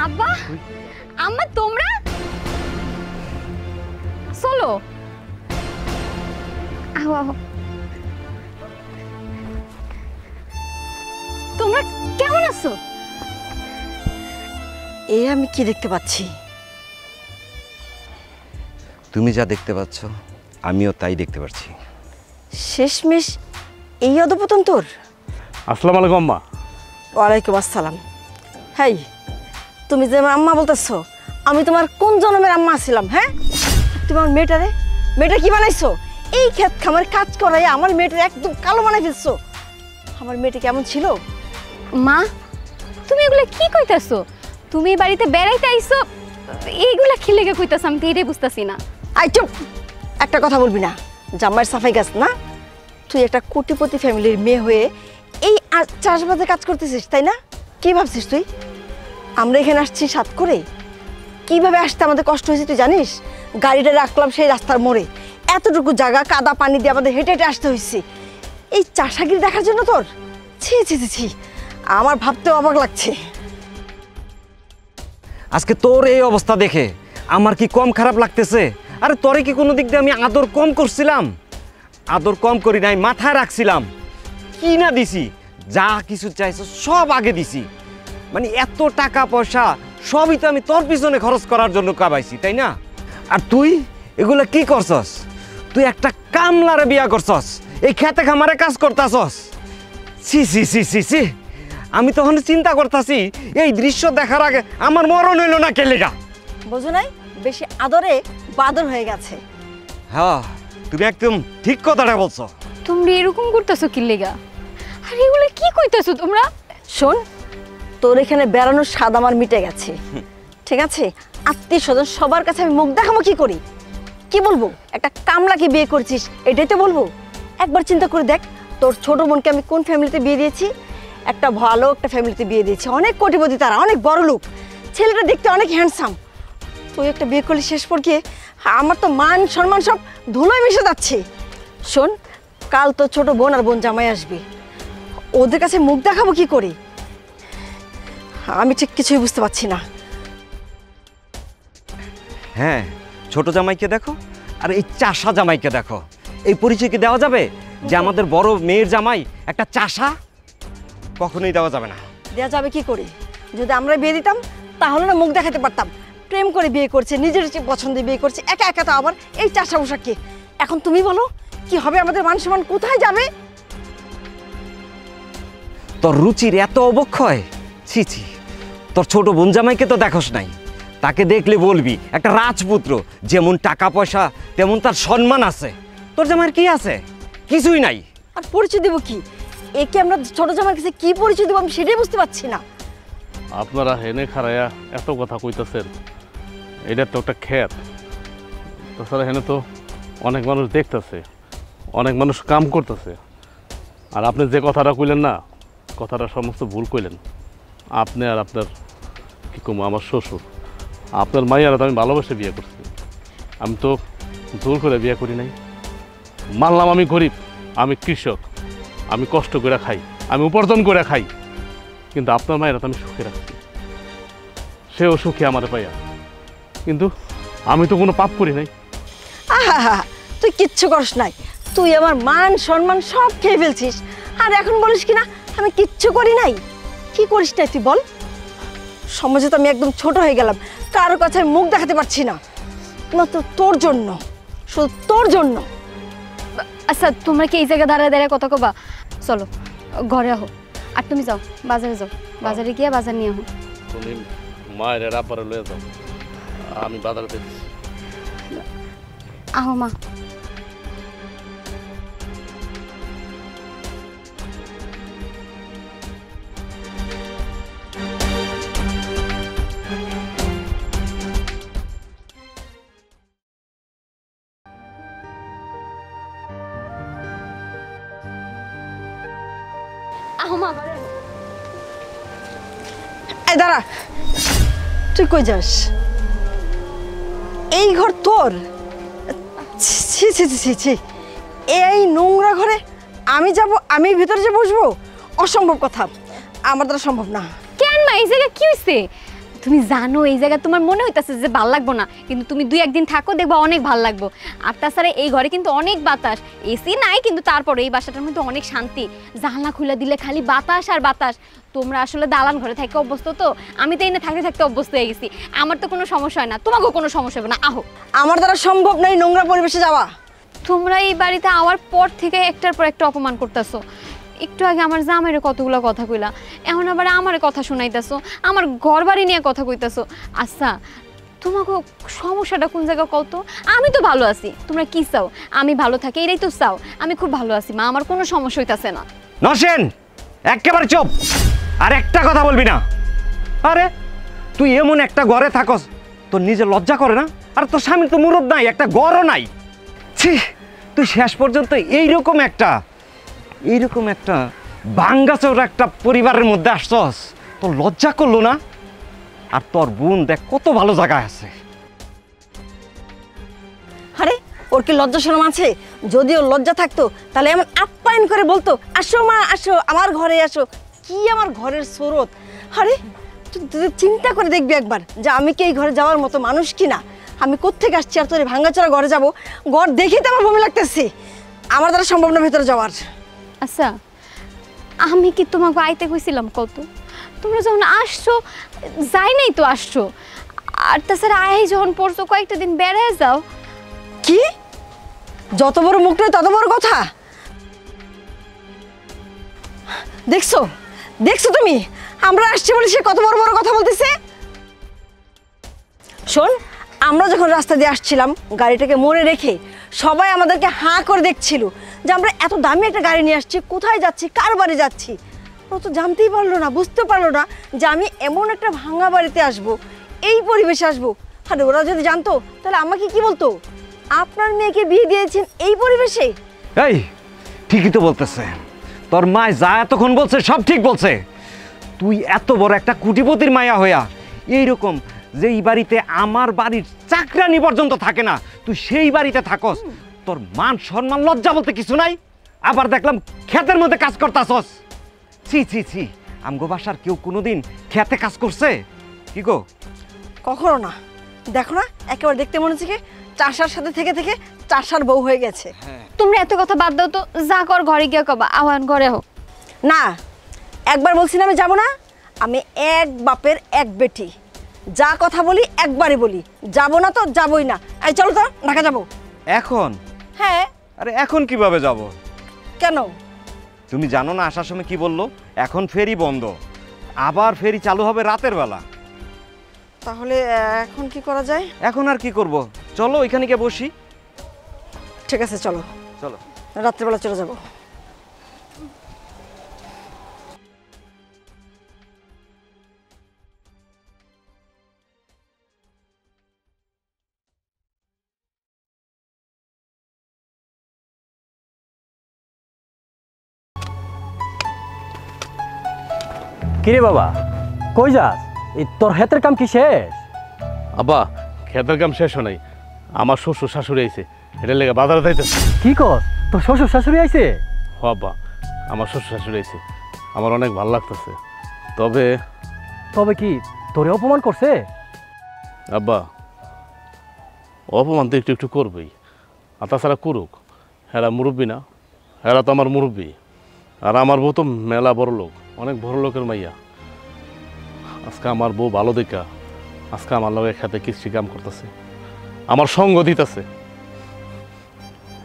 আব্বা আম্মা তোমরা চলো আও আও তোমরা কেমন আছো? আমি কি দেখতে পাচ্ছি? তুমি যা দেখতে পাচ্ছ আমিও তাই দেখতে পাচ্ছি। শেষমেশ এই অধপতন তোর? আসসালামু আলাইকুম আম্মা। ওয়ালাইকুম আসসালাম। হাই, তুমি যে আমার আম্মা বলতেছো, আমি তোমার কোন জন্মের আম্মা ছিলাম? হ্যাঁ, তোমার মেয়েটা কি বানাইছো? এই ক্ষেত খামার কাজ করাই আমার মেয়েটা একদম কালো বানাই ফেলছো। আমার মেয়েটা কেমন ছিল? মা তুমি এগুলা কি কইতাছো? তুমি বাড়িতে বেড়াইতে আইছো, এইগুলা কি লেগে কইতাছ? আমি তো এটাই বুঝতাছি না। আই চুপ, একটা কথা বলবি না, জামাইয়ের সাফাই গাছ না। তুই একটা কোটিপতি ফ্যামিলির মেয়ে হয়ে এই চাষবাসে কাজ করতেছিস, তাই না? কি ভাবছিস তুই? আমরা এখানে আসছি সাত করে, কিভাবে আসতে আমাদের কষ্ট হয়েছে তুই জানিস? গাড়িটা রাখলাম সেই রাস্তার মোড়ে, এতটুকু জায়গা কাদা পানি দিয়ে আমাদের হেঁটে হেঁটে আসতে হয়েছে এই চাষাগিরি দেখার জন্য তোর? ছি ছি ছি ছি, আমার ভাবতেও অবাক লাগছে। আজকে তোর এই অবস্থা দেখে আমার কি কম খারাপ লাগতেছে? আরে তোরে কি কোনো দিক দিয়ে আমি আদর কম করছিলাম? আদর কম করি নাই, মাথায় রাখছিলাম। কি না দিছি, যা কিছু চাইছো সব আগে দিছি। মানে এত টাকা পয়সা সবই তো আমি তোর পিছনে খরচ করার জন্য কামাইছি, তাই না? আর তুই এগুলো কি করছস? তুই একটা কামলারে বিয়া করছস, এই খেতে খামারে কাজ করতাছস। সি সি সি সি সি, আমি তখন চিন্তা করতেছি এই দৃশ্য দেখার আগে আমার মরণ হইল না কেলেগা। বোঝো নাই, বেশি আদরে বাদর হয়ে গেছে। হ্যাঁ, তুমি একদম ঠিক কথাটা বলছো। তোমরা এরকম করতেছো কি লেগা? আর এগুলা কি কইতাছো তোমরা? শোন, তোর এখানে বেড়ানোর স্বাদ আমার মিটে গেছে, ঠিক আছে? আত্মীয় স্বজন সবার কাছে আমি মুখ দেখাবো কি করি? কি বলবো? একটা কামলাকে বিয়ে করছিস এটাই তো বলবো? একবার চিন্তা করে দেখ, তোর ছোট বোনকে আমি কোন ফ্যামিলিতে বিয়ে দিয়েছি? একটা ভালো একটা ফ্যামিলিতে বিয়ে দিয়েছি, অনেক কোটিপতি, তারা অনেক বড় লোক, ছেলেটা দেখতে অনেক হ্যান্ডসাম। তুই একটা বিয়ে করলি, শেষ পর্যন্ত আমার তো মান সম্মান সব ধুলোয় মিশে যাচ্ছে। শোন, কাল তো ছোট বোন আর বোন জামাই আসবে, ওদের কাছে মুখ দেখাবো কি করে? আমি ঠিক কিছুই বুঝতে পারছি না। হ্যাঁ, ছোট জামাইকে দেখো আর এই চাষা জামাইকে দেখো, এই পরিচয় কি দেওয়া যাবে যে আমাদের বড় মেয়ের জামাই একটা চাষা? কখনোই দেওয়া যাবে না। দেওয়া যাবে কি করে? যদি আমরা বিয়ে দিতাম তাহলে না মুখ দেখাতে পারতাম। প্রেম করে বিয়ে করছে, নিজের পছন্দে বিয়ে করছে, একা একা তো আবার এই চাষা পোশাককে। এখন তুমি বলো কি হবে? আমাদের মান সম্মান কোথায় যাবে? তোর রুচির এত অবক্ষয়! ছি ছি, তোর ছোট বোন জামাইকে তো দেখোস নাই, তাকে দেখলে বলবি একটা রাজপুত্র, যেমন টাকা পয়সা তেমন তার সম্মান আছে। তোর জামাইয়ের কি আছে? কিছুই নাই। আর পরিচয় দেবো কি? একে আমরা ছোট জামাইয়ের কাছে কি পরিচয় দেবো আমি সেটাই বুঝতে পারছি না। আপনারা হেনে খারাইয়া এত কথা কইতেছেন, এটা তো একটা ক্ষেত। তাছাড়া হেনে তো অনেক মানুষ দেখতেছে, অনেক মানুষ কাম করতেছে। আর আপনি যে কথাটা কইলেন না, কথাটা সমস্ত ভুল কইলেন। আপনি আর আপনার কি কমো আমার শ্বশুর, আপনার মাইয়ারা তো আমি ভালোবেসে বিয়ে করছি। আমি তো জোর করে বিয়ে করি নাই। মানলাম আমি গরিব, আমি কৃষক, আমি কষ্ট করে খাই, আমি উপার্জন করে খাই, কিন্তু আপনার মায়েরা তো আমি সুখে রাখছি। সেও সুখে আমার পাইয়া, কিন্তু আমি তো কোনো পাপ করি নাই। আহা, তুই কিচ্ছু করিস নাই, তুই আমার মান সম্মান সব খেয়ে ফেলছিস। আর এখন বলিস কিনা আমি কিচ্ছু করি নাই? কি করিস নাই তুই বল? সমাজে তো আমি একদম ছোট হয়ে গেলাম, কারোর কাছে মুখ দেখাতে পারছি না, মাত্র তোর জন্য, শুধু তোর জন্য। আচ্ছা তোমরা কি এই জায়গায় দাঁড়ায় দাঁড়ায় কথা কবা? চলো ঘরে আহো, আর তুমি যাও বাজারে যাও, বাজারে গিয়ে বাজার নিয়ে আহো। তুমি মায়ের আপারে লয়ে যাও, আমি বাজারে দেখছি। আহো মা। আহো মা। এই দাঁড়া, তুই কই যাস? এই ঘর তোর? ছি ছি ছি ছি, এই নোংরা ঘরে আমি যাব? আমি ভিতরে যে বসবো? অসম্ভব কথা, আমার দ্বারা সম্ভব না। কেন মা, এই জায়গায় কি হইছে? তুমি জানো এই জায়গা তোমার মনে হইতাছে যে ভাল লাগবো না, কিন্তু তুমি 2-1 দিন থাকো, দেখবা অনেক ভাল লাগবো। আর তাছাড়া এই ঘরে কিন্তু অনেক বাতাস, এসি নাই কিন্তু তারপরে এই বাসাটার মধ্যে অনেক শান্তি। জানলা খুলে দিলে খালি বাতাস আর বাতাস। তোমরা আসলে দালান ঘরে থাকতে অভ্যস্ত, তো আমি তো এনে থাকতে থাকতে অভ্যস্ত হয়ে গেছি। আমার তো কোনো সমস্যা হয় না, তোমাকেও কোনো সমস্যা হবে না। আহো। আমার দ্বারা সম্ভব নয় নোংরা পরিবেশে যাওয়া। তোমরা এই বাড়িতে আওয়ার পর থেকে একটার পর একটা অপমান করতেছো। একটু আগে আমার জামাইরে কতগুলো কথা কইলা, এখন আবার আমার কথা শোনাইতেছো, আমার ঘর বাড়ি নিয়ে কথা কইতেছো। আচ্ছা, তোমাকে সমস্যাটা কোন জায়গা কত? আমি তো ভালো আছি, তোমরা কি চাও? আমি ভালো থাকি, এটাই তো চাও। আমি খুব ভালো আছি মা, আমার কোনো সমস্যা হইতাছে না। নসেন, একেবারে চুপ, আর একটা কথা বলবি না। আরে তুই এমন একটা ঘরে থাকস, তোর নিজে লজ্জা করে না? আর তোর স্বামীর তো মুরদ নাই, একটা ঘরও নাই। ছি, তুই শেষ পর্যন্ত এইরকম একটা ভাঙ্গাচোর একটা পরিবারের মধ্যে আসছস, তোর লজ্জা করলো না? আর তোর বোন দেখ কত ভালো জায়গায় আছে। আরে ওর কি লজ্জা শরম আছে? যদি ওর লজ্জা থাকতো তাহলে এমন আপ্যায়ন করে বলতো, আসো মা আসো, আমার ঘরে আসো। কি আমার ঘরের স্রোত! আরে তুই চিন্তা করে দেখবি একবার যে আমি কি এই ঘরে যাওয়ার মতো মানুষ কিনা। আমি কোত্থেকে আসছি আর তোর ভাঙ্গাচোরা ঘরে যাব? ঘর দেখেই তো আমার বমি লাগতেছে। আমার দ্বারা সম্ভব না ভেতরে যাওয়ার। আচ্ছা, আমি কি তোমাকে আইতে কইছিলাম কত? তোমরা যখন আসছো, যাই নাই তো আসছো। আর তাছাড়া আয় যখন পড়ছো, কয়েকটা দিন বেড়ায় যাও। কি যত বড় মুখ নয় তত বড় কথা! দেখছো দেখছো তুমি আমরা আসছি বলে সে কত বড় বড় কথা বলতেছে। শোন, আমরা যখন রাস্তা দিয়ে আসছিলাম গাড়িটাকে মনে রেখে সবাই আমাদেরকে হাঁ করে দেখছিল যে আমরা এত দামি একটা গাড়ি নিয়ে আসছি, কোথায় যাচ্ছি, কার বাড়ি যাচ্ছি। ও তো জানতেই পারলো না, বুঝতে পারলো না যে আমি এমন একটা ভাঙা বাড়িতে আসব, এই পরিবেশে আসব। আরে ওরা যদি জানতো তাহলে আমাকে কি বলতো? আপনার মেয়েকে বিয়ে দিয়েছেন এই পরিবেশে? এই ঠিকই তো বলতেছে, তোর মা যা এতক্ষণ বলছে সব ঠিক বলছে। তুই এত বড় একটা কোটিপতির মায়া হইয়া এইরকম যে এই বাড়িতে আমার বাড়ির চাকরানি পর্যন্ত থাকে না, তুই সেই বাড়িতে থাকস, তোর মান সম্মান লজ্জা বলতে কিছু নাই। আবার দেখলাম ক্ষেতের মধ্যে কাজ করতাছস। ছি ছি ছি, আমগো বাসার কেউ কোনোদিন খেতে কাজ করছে? কি গো? কখনো না। দেখো না, একেবারে দেখতে মনে হচ্ছে কি চাষার সাথে থেকে থেকে চাষার বউ হয়ে গেছে। তোমরা এত কথা বাদ দাও তো, যা কর ঘরে গিয়ে কবা। আহ্বান ঘরে হোক না, একবার বলছি না আমি যাবো না। আমি এক বাপের এক বেটি, যা কথা বলি একবারই বলি। যাবো না তো যাবোই না। এই চলো তো, ঢাকা যাবো। এখন? হ্যাঁ। আরে এখন কিভাবে যাব? কেন? তুমি জানো না আসার সময় কি বললো? এখন ফেরি বন্ধ, আবার ফেরি চালু হবে রাতের বেলা। তাহলে এখন কি করা যায়? এখন আর কি করব, চলো ওইখানে গিয়ে বসি। ঠিক আছে চলো, চলো রাত্রেবেলা চলে যাবো। কিরে বাবা, কই যাস? এই তোর হাতের কাম কি শেষ? আব্বা, ক্ষেতের কাম শেষ হয় নাই, আমার শ্বশুর শাশুড়ি আইছে, এটা লেগে বাজারে যাইতেছে। কি কর? তোর শ্বশুর শাশুড়ি আইছে? হ আব্বা, আমার শ্বশুর শাশুড়ি আইছে, আমার অনেক ভালো লাগতেছে। তবে তবে কি তোরে অপমান করছে? আব্বা, অপমান তো একটু একটু করবেই, আর তাছাড়া করুক, হেরা মুরব্বী না? হেরা তো আমার মুরব্বী। আর আমার বউ তো মেলা বড় লোক, অনেক বড় লোকের মাইয়া। আজকে আমার বউ ভালো দেখা আজকে আমার লগে খেতে কিস্তি কাম করতেছে, আমার সঙ্গ দিতেছে।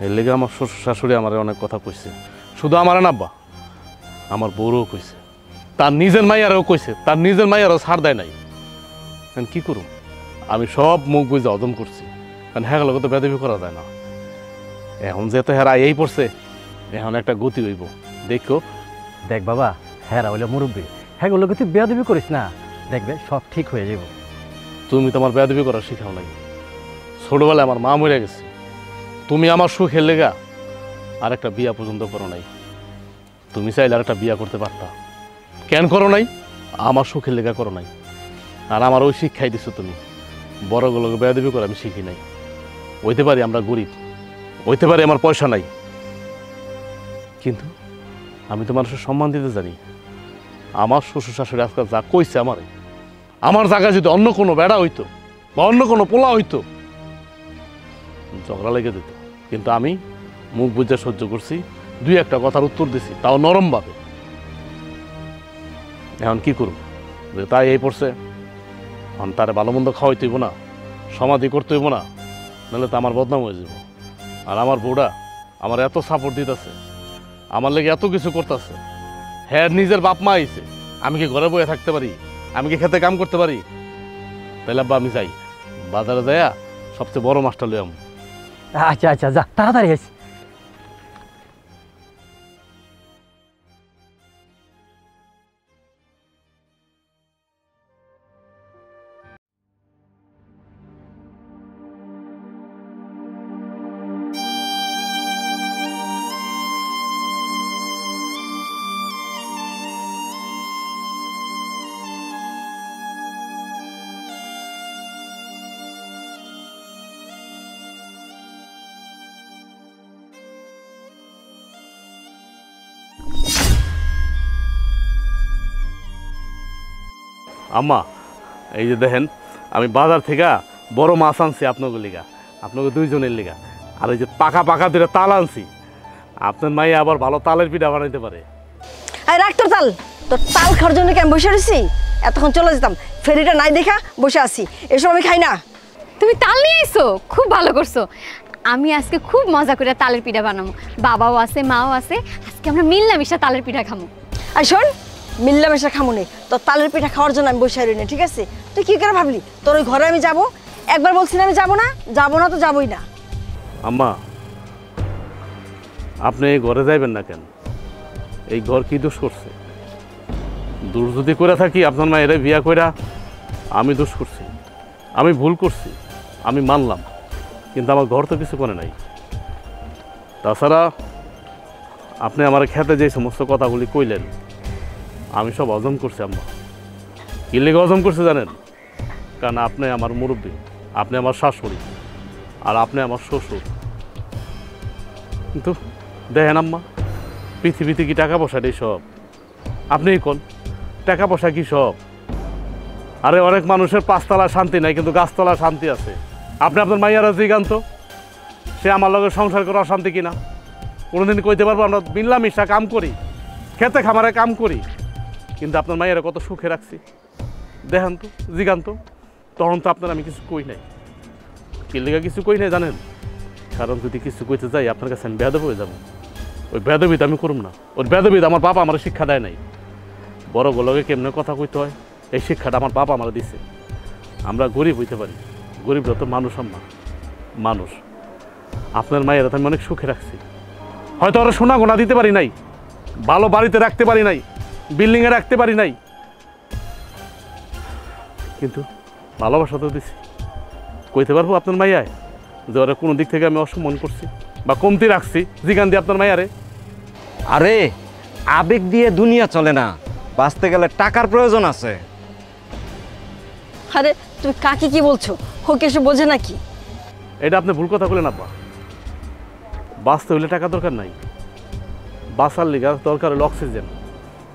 এর লেগে আমার শ্বশুর শাশুড়ি আমার অনেক কথা কইছে। শুধু আমার না আব্বা, আমার বউরও কইছে, তার নিজের মাইয়ারও কইছে, তার নিজের মাইয়ারও ছাড় দেয় নাই। এখন কি করুম, আমি সব মুখ বুঝে হজম করছি, কারণ হ্যাঁ লোক তো বেদবি করা যায় না। এখন যেহেতু হেরা এই পড়ছে, এখন একটা গতি হইব, দেখো। দেখ বাবা, হ্যাঁ হইলে মুরব্বী, হ্যাঁ গুলোকে তুই বেয়াদবি করিস না, দেখবে সব ঠিক হয়ে যাব। তুমি তোমার বেদবি করা শিখাও নাই, ছোটবেলায় আমার মা মরে গেছে, তুমি আমার সুখের লেগা আর একটা বিয়া পর্যন্ত করো নাই। তুমি চাইলে আর একটা বিয়া করতে পারতা, কেন করো নাই? আমার সুখের লেগা করো নাই। আর আমার ওই শিক্ষাই দিছো তুমি, বড়গুলোকে বেয়াদবি করে আমি শিখি নাই। হইতে পারি আমরা গরিব, হইতে পারি আমার পয়সা নাই, কিন্তু আমি তো মানুষের সম্মান দিতে জানি। আমার শ্বশুর শাশুড়ি আজকাল যা কইছে আমারে, আমার জায়গায় যদি অন্য কোনো বেড়া হইতো বা অন্য কোনো পোলা হইতো, ঝগড়া লেগে যেত। কিন্তু আমি মুখ বুঝে সহ্য করছি, দুই একটা কথার উত্তর দিছি, তাও নরমভাবে। এখন কি করব, যে তাই এই পড়ছে, এখন তারে ভালো মন্দ খাওয়াইতে হইব না, সমাধি করতে হইব না, নাহলে তো আমার বদনাম হয়ে যাব। আর আমার বউটা আমার এত সাপোর্ট দিতেছে, আমার লেগে এত কিছু করতেছে। হ্যাঁ, নিজের বাপ মা আইছে, আমি কি ঘরে বয়ে থাকতে পারি? আমি কি খেতে কাম করতে পারি? তাহলে আব্বা আমি যাই, বাজারে যাইয়া সবচেয়ে বড় মাছটা লই আমি। আচ্ছা আচ্ছা, যা তাড়াতাড়ি আইস। আম্মা, এই যে দেখেন, আমি বাজার থেকে বড় মাছ আনছি আপনাকে লিগা, আপনাকে দুইজনের লিগা। আর এই যে পাকা পাকা দুটো তাল আনছি, আপনার মাইয়া আবার ভালো তালের পিঠা বানাইতে পারে। আরে রাখ তোর তাল, তোর তাল খাওয়ার জন্য কি আমি বসে রয়েছি? এতক্ষণ চলে যেতাম, ফেরিটা নাই দেখা বসে আছি, এসব আমি খাই না। তুমি তাল নিয়ে এসো, খুব ভালো করছো। আমি আজকে খুব মজা করে তালের পিঠা বানাবো, বাবাও আছে মাও আছে, আজকে আমরা মিল্লামিশা তালের পিঠা খাবো। আর শোন, মিল্লামেশা খামো নেই, তোর তালের পিঠা খাওয়ার জন্য আমি বসে রই না, ঠিক আছে? তুই কি করে ভাবলি তোর ওই ঘরে আমি যাবো? একবার বলছি না আমি যাবো না, যাবো না তো যাবোই না। আম্মা, আপনি এই ঘরে যাইবেন না কেন? এই ঘর কি দোষ করছে? দোষ যদি করে থাকি, আপনার মায়ের বিয়া কইরা আমি দোষ করছি, আমি ভুল করছি, আমি মানলাম, কিন্তু আমার ঘর তো কিছু করে নাই। তাছাড়া আপনি আমার খেতে যে সমস্ত কথাগুলি কইলেন, আমি সব হজম করছি আম্মা। কি লেগে হজম করছে জানেন? কারণ আপনি আমার মুরব্বী, আপনি আমার শাশুড়ি, আর আপনি আমার শ্বশুর। কিন্তু দেখেন আম্মা, পৃথিবীতে কি টাকা পয়সাটাই সব? আপনিই কোন টাকা পয়সা কি সব? আরে অনেক মানুষের পাঁচতলা শান্তি নাই, কিন্তু গাছতলা শান্তি আছে। আপনি আপনার মাইয়ারা জিগান্ত, সে আমার লগে সংসার করা অশান্তি কিনা? কোনোদিন কইতে পারবো আমরা মিল্লামিশা কাম করি, খেতে খামারে কাম করি, কিন্তু আপনার মাইয়ারা কত সুখে রাখছি দেখেন তো, জিগান্ত। তখন তো আপনার আমি কিছু কই নাই। কি লেগা কিছু কই নাই জানেন? কারণ যদি কিছু কইতে যাই আপনার কাছে আমি বেয়াদব হয়ে যাবো। ওই বেয়াদবিদ আমি করুম না, ওই বেয়াদবিদ আমার বাবা আমার শিক্ষা দেয় নাই। বড় গোলকে কেমনে কথা কইতে হয় এই শিক্ষাটা আমার বাবা আমার দিছে। আমরা গরিব হইতে পারি, গরিবরা তো মানুষ আম্মা, মানুষ। আপনার মায়েরা তো আমি অনেক সুখে রাখছি, হয়তো ওরা সোনা গোনা দিতে পারি নাই, ভালো বাড়িতে রাখতে পারি নাই, বিল্ডিংয়ে রাখতে পারি নাই, কিন্তু ভালোবাসা তো দিছি। কইতে পারবো আপনার মাইয়ায় যে ওরা কোনো দিক থেকে আমি অসম্মান করছি বা কমতি রাখছি? জিগান দিয়ে আপনার মাইয়ারে। আরে আবেগ দিয়ে দুনিয়া চলে না, বাঁচতে গেলে টাকার প্রয়োজন আছে। আরে তুমি কাকে কি বলছো? হোক এসে বোঝে নাকি? এটা আপনি ভুল কথা বলেন আব্বা। বাঁচতে হইলে টাকা দরকার নাই, বাঁচার লিগা দরকার হলো অক্সিজেন,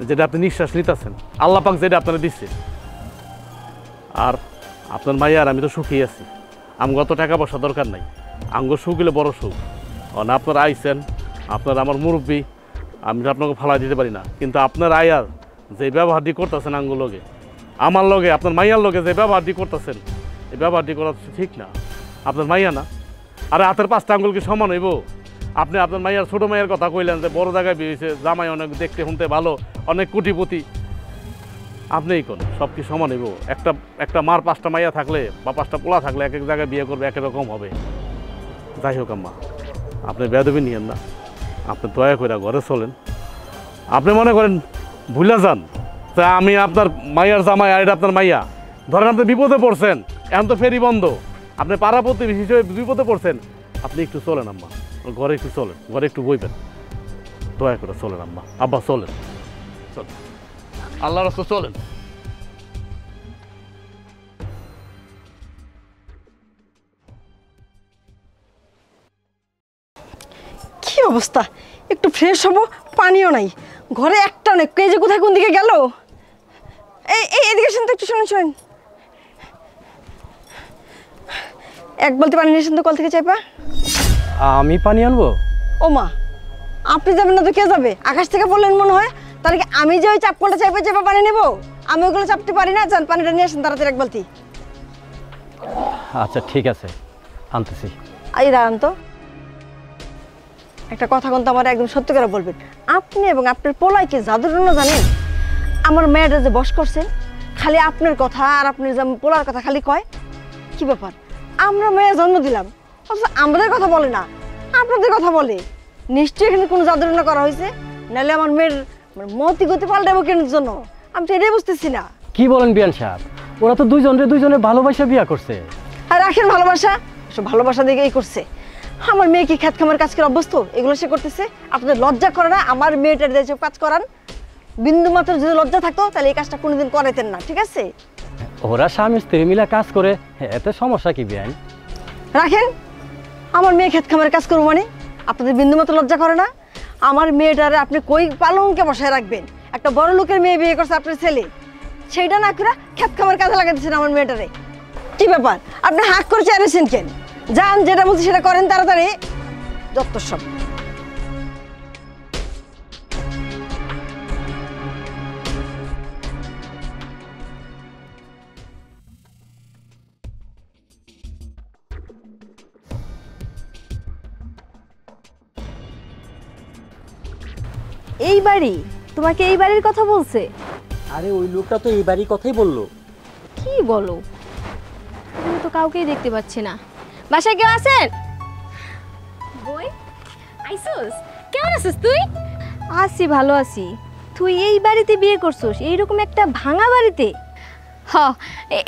যেটা আপনি নিঃশ্বাস নিতেছেন, আল্লাহ পাক যেটা আপনারা দিচ্ছে। আর আপনার মাইয়ার আমি তো সুখী আছি, আমগো অত টাকা পয়সা দরকার নাই, আমগো সুখ হলে বড় সুখ। না আপনারা আইছেন, আপনারা আমার মুরব্বী, আমি আপনাকে ফালাই দিতে পারি না, কিন্তু আপনার আয়ার যে ব্যবহারটি করতেছেন আঙ্গুর লগে, আমার লগে, আপনার মাইয়ার লগে যে ব্যবহারটি করতেছেন, এই ব্যবহারটি করা ঠিক না। আপনার মাইয়া না, আরে হাতের 5টা আঙ্গুল কি সমান হইব? আপনি আপনার মাইয়ার ছোটো মাইয়ার কথা কইলেন যে বড় জায়গায় বিয়ে হয়েছে, জামাই অনেক দেখতে শুনতে ভালো, অনেক কোটিপতি। আপনিই কোন সব কি সমান হইব? একটা মার 5টা মাইয়া থাকলে বা 5টা পোলা থাকলে এক এক জায়গায় বিয়ে করবে, এক রকম হবে। যাই হোক আম্মা, আপনি বেয়াদবি নিয়েন না, আপনি দয়া করে ঘরে চলেন। আপনি মনে করেন ভুলে যান তা আমি আপনার মাইয়ার জামাই আর এটা আপনার মাইয়া। ধরেন আপনি বিপদে পড়ছেন, এখন তো ফেরি বন্ধ, আপনি পাড়া প্রতিবেশী হিসেবে বিপদে পড়ছেন, আপনি একটু চলেন আম্মা, ঘরে একটু চলেন, ঘরে একটু বইবেন, দয়া করে চলেন আম্মা, আব্বা চলেন, চলেন, আল্লাহ রাস্তা চলেন। কি অবস্থা! একটু ফ্রেশ হবো, পানিও নাই ঘরে, একটা নেই, কে যে কোথায় কোন দিকে গেল? এই এদিকে শুনতে, একটু শুনুন শুনুন, এক বালতি পানি নিয়ে এসেন তো কল থেকে চাইপা। আমি পানি আনবো? ও মা, আপনি যাবেন না তো কে যাবে? আকাশ থেকে বললেন মনে হয়। তাহলে কি আমি যে ওই চাপকলটা চাইপা চাইপা পানি নেবো? আমি ওগুলো চাপতে পারি না। যান পানিটা নিয়ে আসেন তাড়াতাড়ি এক বালতি। আচ্ছা ঠিক আছে, আনতেছি। এই দাঁড়ান তো, একটা কথা কিন্তু আমার একদম সত্যি করে বলবেন। আপনি এবং আপনার পোলাই কি জাদুর জন্য জানেন? আমার মেয়েটা যে বস করছেন, খালি আপনার কথা আর আপনার যে পোলার কথা খালি কয়। কি ব্যাপার? আমরা মেয়ে জন্ম দিলাম, অথচ আমাদের কথা বলে না, আপনাদের কথা বলে। নিশ্চয়ই এখানে কোনো জাদুটনা করা হয়েছে, নাহলে আমার মেয়ের মতি গতি পাল্টাবো কেন জন্য? আমি তো এটাই বুঝতেছি না। কি বলেন বিয়ান সাহেব, ওরা তো দুইজনে ভালোবাসা বিয়া করছে। আর রাখেন ভালোবাসা, সব ভালোবাসা দেখে এই করছে। আমার মেয়ে কি খেত খামার কাজ করে অভ্যস্ত? এগুলো সে করতেছে। আপনাদের লজ্জা করে না আমার মেয়েটার দিয়ে কাজ করান? বিন্দু মাত্র যদি লজ্জা থাকতো তাহলে এই কাজটা কোনোদিন করাইতেন না, ঠিক আছে? ওরা স্বামী স্ত্রী মিলে কাজ করে, এতে সমস্যা কি বিয়ান? রাখেন, আমার মেয়ে খেত খামারের কাজ করবো মানে আপনাদের বিন্দু মাত্র লজ্জা করে না? আমার মেয়েটারে আপনি কই পালঙ্কে বসায় রাখবেন? একটা বড় লোকের মেয়ে বিয়ে করছে আপনার ছেলে, সেইটা না করে খেত খামার কাজে লাগাই দিচ্ছেন আমার মেয়েটারে। কি ব্যাপার? আপনি হাক করে চেয়েছেন কেন? যান, যেটা বলছি সেটা করেন তাড়াতাড়ি। যত সব। এই বাড়ি? তোমাকে এই বাড়ির কথা বলছে? আরে ওই লোকটা তো এই বাড়ির কথাই বললো। কি বলো? আমি তো কাউকেই দেখতে পাচ্ছি না। বাসায় কেউ আছেন? বই আইসোস, কেমন আছিস তুই? আছি, ভালো আছি। তুই এই বাড়িতে বিয়ে করছিস, এইরকম একটা ভাঙা বাড়িতে? হ,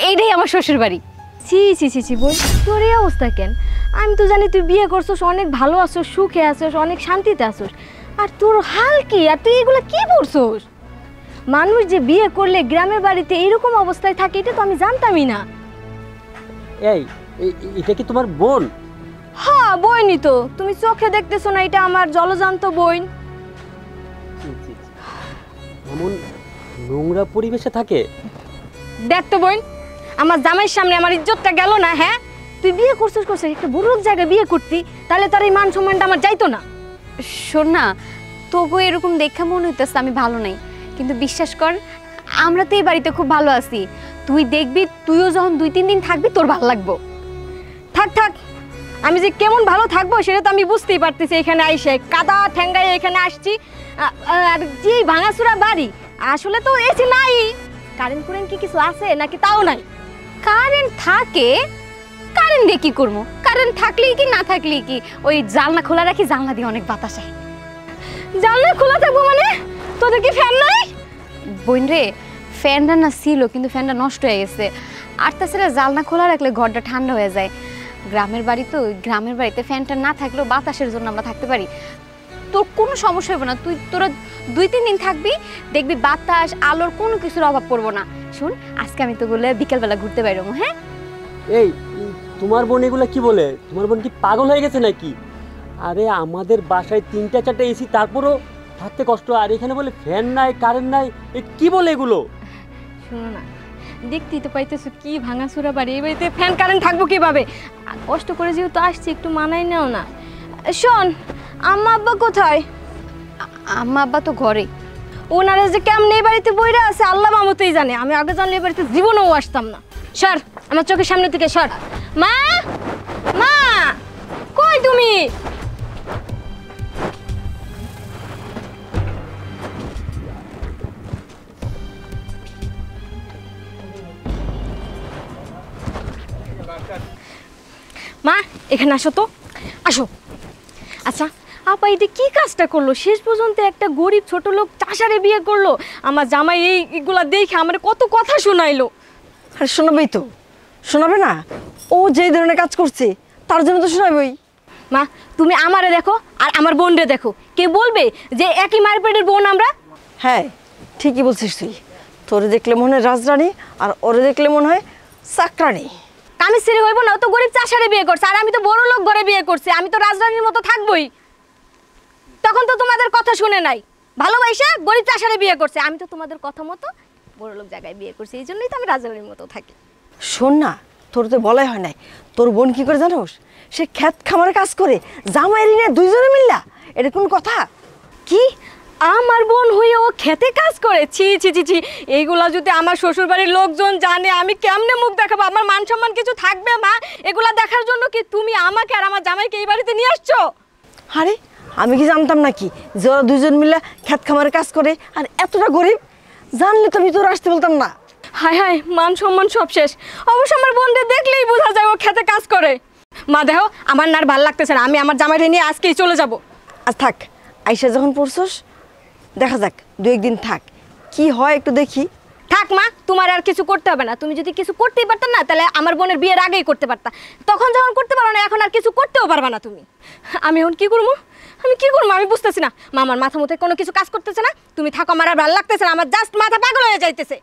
এইটাই আমার শ্বশুর বাড়ি। ছি ছি ছি ছি, বই তোর এই অবস্থা কেন? আমি তো জানি তুই বিয়ে করছিস, অনেক ভালো আছিস, সুখে আছিস, অনেক শান্তিতে আছিস। আর তোর হাল কি? আর তুই এগুলো কি করছিস? মানুষ যে বিয়ে করলে গ্রামের বাড়িতে এইরকম অবস্থায় থাকে, এটা তো আমি জানতামই না। এই এটা কি তোমার বোন? হ্যাঁ, বইনি তো, তুমি চোখে দেখতেছো না? এটা আমার জলজান্ত বোন। এমন নোংরা পরিবেশে থাকে? দেখ তো বোন, আমার জামাইয়ের সামনে আমার ইজ্জতটা গেল না? হ্যাঁ, তুই বিয়ে করছিস একটা বুড়ো জায়গায় বিয়ে করতি, তাহলে তার এই মান সম্মানটা আমার যাইতো না? শোন না, তবু এরকম দেখা মনে হইতেছে আমি ভালো নাই, কিন্তু বিশ্বাস কর আমরা তো এই বাড়িতে খুব ভালো আছি। তুই দেখবি, তুইও যখন 2-3 দিন থাকবি তোর ভালো লাগবো। থাক থাক, আমি যে কেমন ভালো থাকবো সেটা তো আমি বুঝতেই পারতেছি। এখানে আইসে কাদা ঠ্যাঙ্গায় এখানে আসছি, আর যে ভাঙাচুরা বাড়ি, আসলে তো এসি নাই। কারেন্ট কুরেন্ট কি কিছু আছে নাকি তাও নাই? কারেন্ট থাকে, কারেন্ট দিয়ে কি করবো? কারেন্ট থাকলেই কি না থাকলেই কি, ওই জানলা খোলা রাখি, জানলা দিয়ে অনেক বাতাস হয়। জানলা খোলা থাকবো মানে? তোদের কি ফ্যান নাই? বোন রে, ফ্যানটা না ছিল, কিন্তু ফ্যানটা নষ্ট হয়ে গেছে। আর তাছাড়া জানলা খোলা রাখলে ঘরটা ঠান্ডা হয়ে যায়। গ্রামের বাড়ি তো, গ্রামের বাড়িতে ফ্যানটা না থাকলেও বাতাসের জন্য আমরা থাকতে পারি। তোর কোনো সমস্যা হবে না, তোরা 2-3 দিন থাকবি, দেখবি বাতাস আলোর কোনো কিছুর অভাব পড়বো না। শোন, আজকে আমি তো বলে বিকেলবেলা ঘুরতে বেরোবো। হ্যাঁ, এই তোমার বোন এগুলা কি বলে? তোমার বোন কি পাগল হয়ে গেছে নাকি? আরে আমাদের বাসায় 3-4টা এসি, তারপরও থাকতে কষ্ট, আর এখানে বলে ফ্যান নাই, কারেন্ট নাই। এ কি বলে এগুলো? শোনো না, দেখতেই তো পাইতেছো কি ভাঙাচুরা বাড়ি, এই বাড়িতে ফ্যান কারেন্ট থাকবো কিভাবে? কষ্ট করে যেহেতু আসছি, একটু মানাই নাও না। শোন, আম্মা আব্বা কোথায়? আম্মা আব্বা তো ঘরে। ওনারা যে কেমন এই বাড়িতে বইরা আছে আল্লাহ মামতেই জানে। আমি আগে জানলে এই বাড়িতে জীবনেও আসতাম না। সর আমার চোখের সামনে থেকে সর। মা, মা কই তুমি? মা, এখানে আসো তো, আসো। আচ্ছা আপা, এটা কি কাজটা করলো? শেষ পর্যন্ত একটা গরিব ছোট লোক চাষারে বিয়ে করলো। আমার জামাই এইগুলা দেখে আমার কত কথা শোনাইলো। আর শোনাবেই তো, শোনাবে না? ও যেই ধরনের কাজ করছে তার জন্য তো শোনাবেই। মা, তুমি আমারে দেখো আর আমার বোনরে দেখো, কে বলবে যে একই মায়ের পেটের বোন আমরা? হ্যাঁ, ঠিকই বলছিস তুই। তোরে দেখলে মনে হয় রাজরানী, আর ওরে দেখলে মনে হয় চাকরানী। আমি ছেড়ে হইব না, ও তো গরিব চাষারে বিয়ে করছে, আর আমি তো বড় লোক ঘরে বিয়ে করছি। আমি তো রাজরানীর মতো থাকবোই। তখন তো তোমাদের কথা শুনে নাই, ভালোবাসা গরিব চাষারে বিয়ে করছে। আমি তো তোমাদের কথা মতো বড় লোক জায়গায় বিয়ে করছি, এই জন্যই তো আমি রাজরানীর মতো থাকি। শোন না, তোর তো বলাই হয় নাই। তোর বোন কি করে জানোস? সে ক্ষেত খামারে কাজ করে, জামাই রিনে দুইজনে মিল্লা। এটা কোন কথা? কি আমার বোন হয়ে ও খেতে কাজ করে? ছি ছি ছি ছি, এইগুলা যদি আমার শ্বশুর বাড়ির লোকজন জানে আমি কেমনে মুখ দেখাবো? আমার মান সম্মান কিছু থাকবে মা? এগুলা দেখার জন্য কি তুমি আমাকে আর আমার জামাইকে এই বাড়িতে নিয়ে আসছো? আরে আমি কি জানতাম নাকি যে ওরা দুইজন মিলে ক্ষেত খামারে কাজ করে আর এতটা গরিব? জানলে তো আমি তোর আসতে বলতাম না। হায় হায়, মান সম্মান সব শেষ। অবশ্য আমার বোনদের দেখলেই বোঝা যায় ও খেতে কাজ করে। মা দেখো, আমার না আর ভাল লাগতেছে না, আমি আমার জামাইরে নিয়ে আজকেই চলে যাব। আজ থাক, আইসা যখন পড়ছস দেখা যাক, 2-1 দিন থাক, কি হয় একটু দেখি। থাক মা, তোমার আর কিছু করতে হবে না। তুমি যদি কিছু করতেই পারতা না, তাহলে আমার বোনের বিয়ের আগেই করতে পারতা। তখন যখন করতে পারো না, এখন আর কিছু করতেও পারবা না তুমি। আমি এখন কি করবো? আমি বুঝতেছি না। মা, আমার মাথা মধ্যে কোনো কিছু কাজ করতেছে না। তুমি থাকো, আমার আর ভালো লাগতেছে না, আমার জাস্ট মাথা পাগল হয়ে যাইতেছে।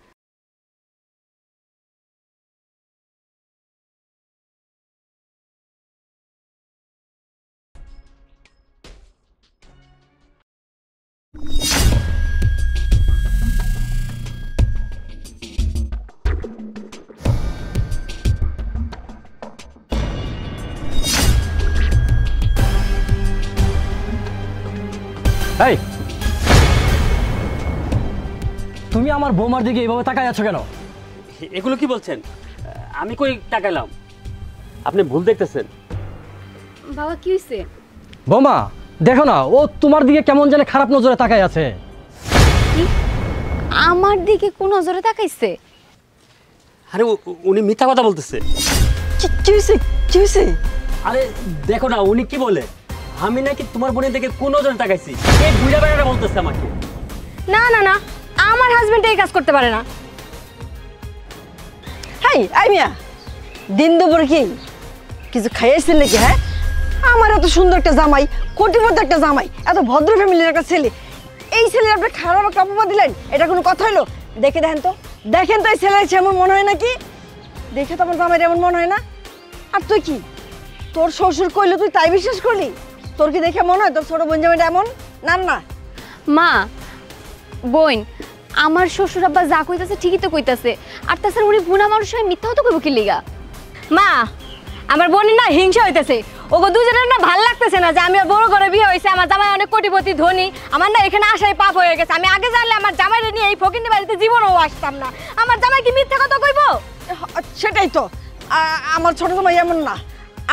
এই, তুমি আমার বৌমার দিকে এইভাবে তাকায় আছো কেন? এগুলো কি বলছেন? আমি কই তাকাইলাম? আপনি ভুল দেখতেছেন। বাবা কি হইছে? বৌমা দেখো না, ও তোমার দিকে কেমন জানে খারাপ নজরে তাকায় আছে। আমার দিকে কোন নজরে তাকাইছে? আরে উনি মিথ্যা কথা বলতেছে। কি হয়েছে? কি হয়েছে? আরে দেখো না উনি কি বলে, আমি নাকি তোমার বোনের দিকে কোন নজরে তাকাইছি। এই বুড়া বেড়াটা বলতেছে আমাকে। না না না, আমার হাজবেন্ড এই কাজ করতে পারে না। হাই আই মিয়া, দিন দুপুর কি কিছু খাইয়েছেন নাকি? হ্যাঁ, আমার এত সুন্দর একটা জামাই, কোটিপতি একটা জামাই, এত ভদ্র ফ্যামিলির একটা ছেলে, এই ছেলের আপনি খারাপ একটা অপবাদ দিলেন, এটা কোনো কথা হলো? দেখেন তো এই ছেলের এমন মনে হয় নাকি? দেখে তো আমার জামাইয়ের এমন মনে হয় না। আর তুই কি, তোর শ্বশুর কইলো তুই তাই বিশ্বাস করলি? তোর কি দেখে মনে হয় তোর ছোট বোন জামাইটা এমন? না না মা, বোন, আমার শ্বশুর আব্বা যা কইতাছে ঠিকই তো কইতাছে। আর তাছাড়া উনি বুনা মানুষ হয়ে মিথ্যাও তো কইব কি লিগা? মা, আমার বোনের না হিংসা হইতেছে। ওগো দুজনের না ভাল লাগতেছে না যে আমি আর বড় ঘরে বিয়ে হয়েছে, আমার জামাই অনেক কোটিপতি ধনী। আমার না এখানে আসাই পাপ হয়ে গেছে। আমি আগে জানলে আমার জামাইরে নিয়ে এই ফকিন্দি বাড়িতে জীবনও আসতাম না। আমার জামাই কি মিথ্যা কথা কইব? সেটাই তো, আমার ছোট জামাই এমন না।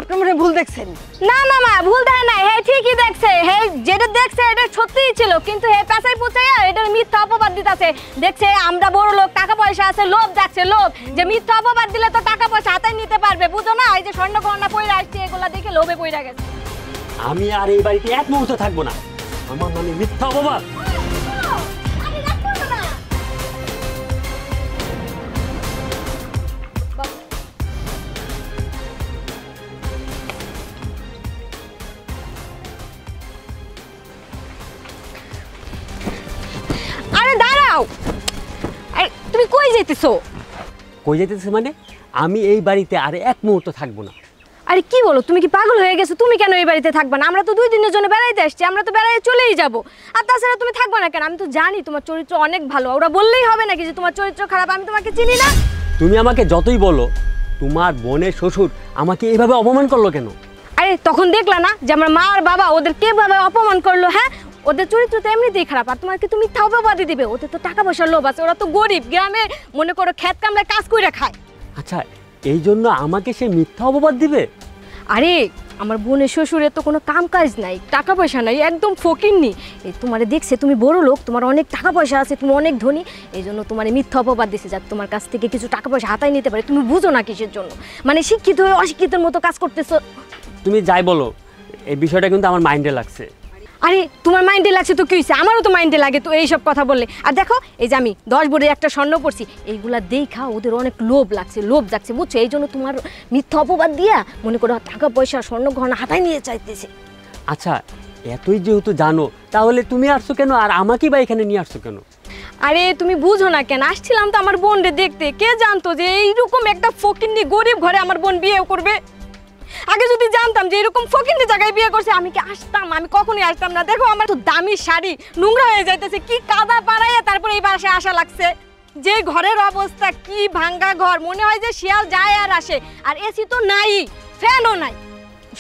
আপনি মনে হয় ভুল দেখছেন। না না মা, ভুল দেখে নাই, হে ঠিকই দেখছে। হে যেটা দেখছে এটা সত্যিই ছিল, কিন্তু হে পেছাই পুছাইয়া এটার মিথ্যা অপবাদ দিতেছে। দেখছে আমরা বড় লোক, টাকা পয়সা আছে, লোভ যাচ্ছে লোভ, যে মিথ্যা অপবাদ দিলে তো টাকা পয়সা হাতে নিতে পারবে। বুঝো না, এই যে স্বর্ণ গহনা পইরা আসছে, এগুলা দেখে লোভে পইরা গেছে। আমি আর এই বাড়িতে এক মুহূর্ত থাকবো না। আমার মানে মিথ্যা অপবাদ। আরে দাঁড়াও, আরে তুমি কই যেতেছো? কই যাইতেছে মানে? আমি এই বাড়িতে আর এক মুহূর্ত থাকবো না। আরে কি বলো, তুমি কি পাগল হয়ে গেছো? তুমি কেন এই বাড়িতে থাকবা না? আমরা তো 2 দিনের জন্য বেড়াইতে আসছি, আমরা তো বেড়াই চলেই যাব। আর তাছাড়া তুমি থাকবা না কেন? আমি তো জানি তোমার চরিত্র অনেক ভালো। ওরা বললেই হবে নাকি যে তোমার চরিত্র খারাপ? আমি তোমাকে চিনি না। তুমি আমাকে যতই বলো, তোমার বোনের শ্বশুর আমাকে এইভাবে অপমান করলো কেন? আরে তখন দেখলা না যে আমার মা আর বাবা ওদের কিভাবে অপমান করলো? হ্যাঁ, ওদের চরিত্র তো এমনিতেই খারাপ। আর তোমাকে তুমি মিথ্যা অপবাদ দিবে। ওদের তো টাকা পয়সার লোভ আছে, ওরা তো গরিব, গ্রামে মনে করো ক্ষেত কামড়ায় কাজ করে খায়। আচ্ছা, এই জন্য আমাকে সে মিথ্যা অপবাদ দিবে? আরে আমার বোনের শ্বশুরের তো কোনো কাম কাজ নাই, টাকা পয়সা নাই, একদম ফকিন্নি। এই তোমারে দেখছে তুমি বড় লোক, তোমার অনেক টাকা পয়সা আছে, তুমি অনেক ধনী, এই জন্য তোমার মিথ্যা অপবাদ দিছে যাতে তোমার কাছ থেকে কিছু টাকা পয়সা হাতায় নিতে পারে। তুমি বুঝো না কিসের জন্য? মানে শিক্ষিত হয়ে অশিক্ষিতের মতো কাজ করতেছো। তুমি যাই বলো, এই বিষয়টা কিন্তু আমার মাইন্ডে লাগছে। আরে তোমার মাইন্ডে লাগছে তো কি হয়েছে? আমারও তো মাইন্ডে লাগে তো এইসব কথা বললে। আর দেখো, এই যে আমি 10 ভরির একটা স্বর্ণ পড়ছি, এইগুলা দেখা ওদের অনেক লোভ লাগছে, লোভ যাচ্ছে, বুঝছো? এই জন্য তোমার মিথ্যা অপবাদ দিয়া মনে করো টাকা পয়সা স্বর্ণ গহনা হাতায় নিয়ে চাইতেছে। আচ্ছা, এতই যেহেতু জানো, তাহলে তুমি আসছো কেন আর আমাকেই বা এখানে নিয়ে আসছো কেন? আরে তুমি বুঝো না কেন? আসছিলাম তো আমার বোনরে দেখতে। কে জানতো যে এইরকম একটা ফকিন্নি গরিব ঘরে আমার বোন বিয়ে করবে? আগে যদি জানতাম যে এরকম ফকিন্নি জায়গায় বিয়ে করছে, আমি কি আসতাম? আমি কখনোই আসতাম না। দেখো আমার তো দামি শাড়ি নোংরা হয়ে যাইতেছে, কি কাদা পাড়াইয়া তারপরে এই বাসায় আসা লাগছে। যে ঘরের অবস্থা কি ভাঙ্গা ঘর, মনে হয় যে শিয়াল যায় আর আসে, আর এসি তো নাই, ফ্যানও নাই।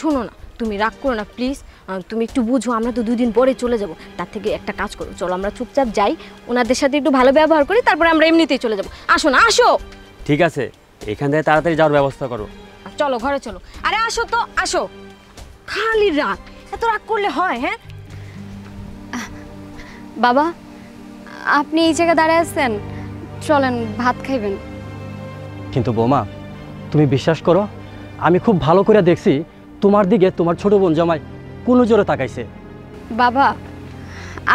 শোনো না, তুমি রাগ করো না প্লিজ, তুমি একটু বুঝো, আমরা তো 2 দিন পরে চলে যাব। তার থেকে একটা কাজ করো, চলো আমরা চুপচাপ যাই, ওনাদের সাথে একটু ভালো ব্যবহার করি, তারপরে আমরা এমনিতেই চলে যাব। আসো না, আসো। ঠিক আছে, এখান থেকে তাড়াতাড়ি যাওয়ার ব্যবস্থা করো। চলো ঘরে চলো। আরে আসো তো, আসো। খালি রাগ, এত রাগ করলে হয়? হ্যাঁ বাবা, আপনি এই জায়গায় দাঁড়ায় আছেন, চলেন ভাত খাইবেন। কিন্তু বৌমা, তুমি বিশ্বাস করো, আমি খুব ভালো করে দেখছি তোমার দিকে তোমার ছোট বোন জামাই কোন জোরে তাকাইছে। বাবা,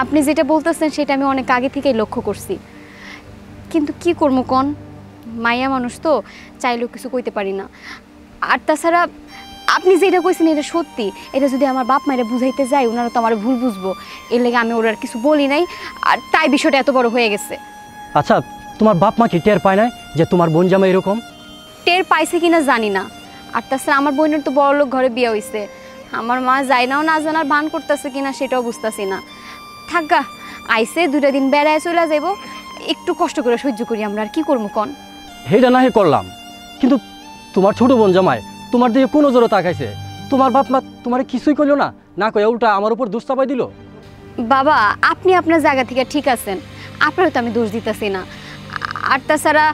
আপনি যেটা বলতেছেন সেটা আমি অনেক আগে থেকেই লক্ষ্য করছি, কিন্তু কি করবো কন, মাইয়া মানুষ তো, চাইলেও কিছু কইতে পারি না। আর তাছাড়া আপনি যেটা কইছেন এটা সত্যি, এটা যদি আমার বাপ মায়েরা বুঝাইতে যায় ওনারা তো আমার ভুল বুঝবো, এর লেগে আমি ওরা কিছু বলি নাই, আর তাই বিষয়টা এত বড় হয়ে গেছে। আচ্ছা, তোমার বাপ মা কি টের পায় না যে তোমার বোন জামাই এরকম? টের পাইছে কিনা জানি না, আর তাছাড়া আমার বোনের তো বড় লোক ঘরে বিয়ে হইছে, আমার মা যাই নাও না জানার ভান করতেছে কিনা সেটাও বুঝতেছি না। থাকা আইসে 2টা দিন বেড়ায় চলে যাইব, একটু কষ্ট করে সহ্য করি আমরা, আর কি করবো কন। হেটা না হে করলাম, কিন্তু তোমার ছোট বোন জামাই তোমার দিকে কোনো জোরে তাকাইছে, তোমার বাপ মা তোমার কিছুই করলো না, না কয়ে উল্টা আমার উপর দোষ চাপাই দিল। বাবা, আপনি আপনার জায়গা থেকে ঠিক আছেন, আপনারও তো আমি দোষ দিতেছি না। আর তাছাড়া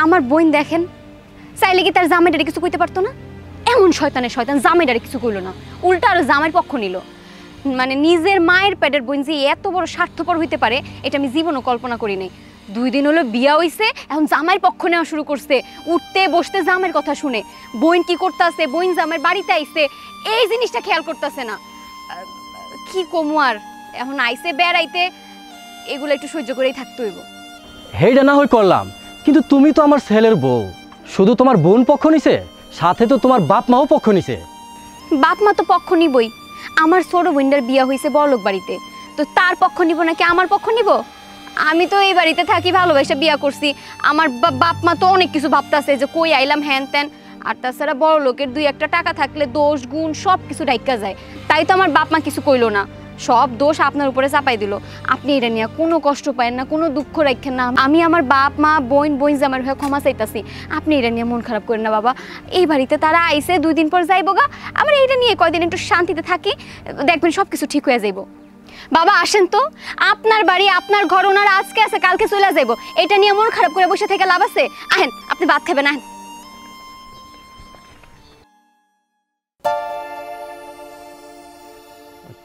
আমার বোন দেখেন, চাইলে কি তার জামাইটারে কিছু কইতে পারতো না? এমন শয়তানের শয়তান, জামাইটারে কিছু কইলো না, উল্টা আরো জামাইয়ের পক্ষ নিল। মানে নিজের মায়ের পেটের বোন যে এত বড় স্বার্থপর হইতে পারে এটা আমি জীবনও কল্পনা করি নাই। 2 দিন হলো বিয়া হইছে, এখন জামাইয়ের পক্ষ নেওয়া শুরু করছে, উঠতে বসতে জামাইয়ের কথা শুনে। বোন কি করতেছে, বোন জামাইয়ের বাড়িতে আইছে, এই জিনিসটা খেয়াল করতেছে না। কি কমু আর, এখন আইছে বেড়াইতে, এগুলো একটু সহ্য করেই থাকতে হইব। হেটা না হয় করলাম, কিন্তু তুমি তো আমার ছেলের বউ, শুধু তোমার বোন পক্ষ নিছে, সাথে তো তোমার বাপ মাও পক্ষ নিছে। বাপ মা তো পক্ষ নিবই, আমার ছোট বোনটার বিয়া হয়েছে বড়লোক বাড়িতে, তো তার পক্ষ নিব নাকি আমার পক্ষ নিব? আমি তো এই বাড়িতে থাকি, ভালোবাসা বিয়া করছি, আমার বাপ মা তো অনেক কিছু ভাবতেছে যে কই আইলাম হ্যান ত্যান। আর তাছাড়া বড় লোকের 2-1টা টাকা থাকলে দোষ গুণ সব কিছু ডাইকা যায়, তাই তো আমার বাপ মা কিছু কইলো না, সব দোষ আপনার উপরে চাপাই দিল। আপনি এটা নিয়ে কোনো কষ্ট পায়েন না, কোনো দুঃখ রাখেন না, আমি আমার বাপ মা বোন জামার হয়ে ক্ষমা চাইতাছি, আপনি এটা নিয়ে মন খারাপ করেন না বাবা। এই বাড়িতে তারা আইসে 2 দিন পর যাইব গা, আমার এইটা নিয়ে কয়দিন একটু শান্তিতে থাকি, দেখবেন সব কিছু ঠিক হয়ে যাইব। বাবা আসেন তো, আপনার বাড়ি আপনার ঘর, ওনারা আজকে আছে কালকে চলে যাইব, এটা নিয়ে মন খারাপ করে বসে থেকে লাভ আছে? আহেন, আপনি ভাত খাবেন, আহেন।